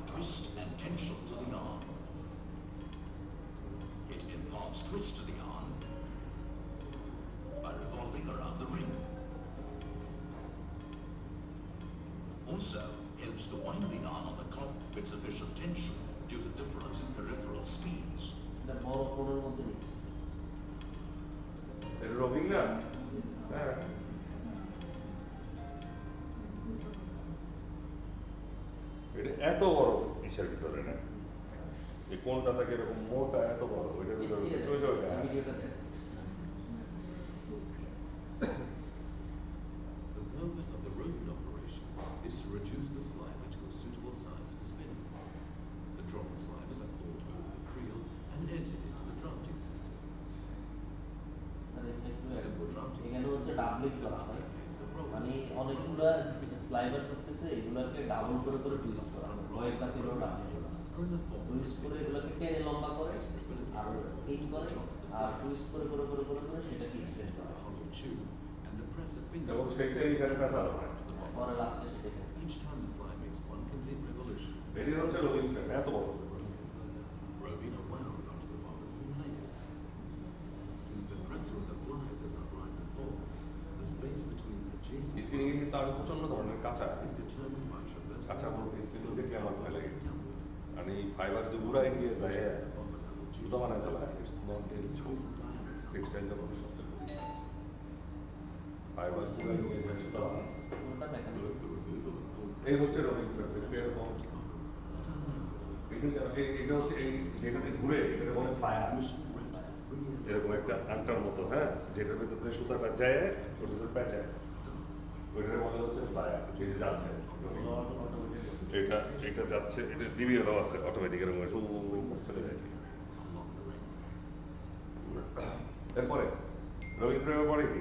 twist and tension to the yarn. It imparts twist to the yarn by revolving around the ring. Also helps to wind the yarn on the clock with sufficient tension due to difference in peripheral speeds. রোগিং না হ্যাঁ এটা এত বড় ইসের ভিতরে না এই কোনটা থেকে এরকম মোটা এত বড় ওইটার ভিতরে The purpose of the roving operation is to reduce the sliver to a suitable size for spinning. The dropped slivers are pulled over the creel and entered into the drafting system. এখানে হচ্ছে doubling করা হয়, মানে অনেকগুলো slider করতেছে, এগুলোকে double করে করে টুইস্ট করা হয়, কয়েকটা কিলো ডাবল করা হয়, টুইস্ট করে এগুলোকে টেনে লম্বা করে আর হিট করে আর টুইস্ট করে করে করে করে করে সেটাকে স্ট্রেট করা হয় এবং সেটাই এখানে পেঁচানো হয় পরে লাস্টে সেটাকে Each time the fly makes one complete revolution, এটি হচ্ছে রোগিং ফ্রেম এত বড় roving are wound onto the bobbins in layers. Since the pressure is applied does not rise and fall, the space between adjacent spinning এ কিন্তু আমি প্রচন্ড ধরনের কাঁচা is determined by traversing কাঁচা বলতে স্পিনিং দেখলে আমার ভয় লাগে আর এই ফাইবার যে উড়াই নিয়ে যায় জুতা বানায় ফেলা ইটস নট এ টেক্সটাইল যখন সবচেয়ে ফাইবার উড়াই নিয়ে যায় জুতা বানায় এই হচ্ছে রোগিং ফ্রেম এরকম এটা হচ্ছে এই যেটাতে ঘুরে সেটা বলে ফায়ার এরকম একটা আংটার মতো হ্যাঁ যেটার ভিতরে সুতাটা যায় ওটা প্যাঁচায় ওইটার বলে হচ্ছে ফায়ার এই যে যাচ্ছে এটা এটা যাচ্ছে এটা ডিবিএলও আছে অটোমেটিক এরকম চলে যায় এরপরে রোগিং ফ্রেমের পরে কি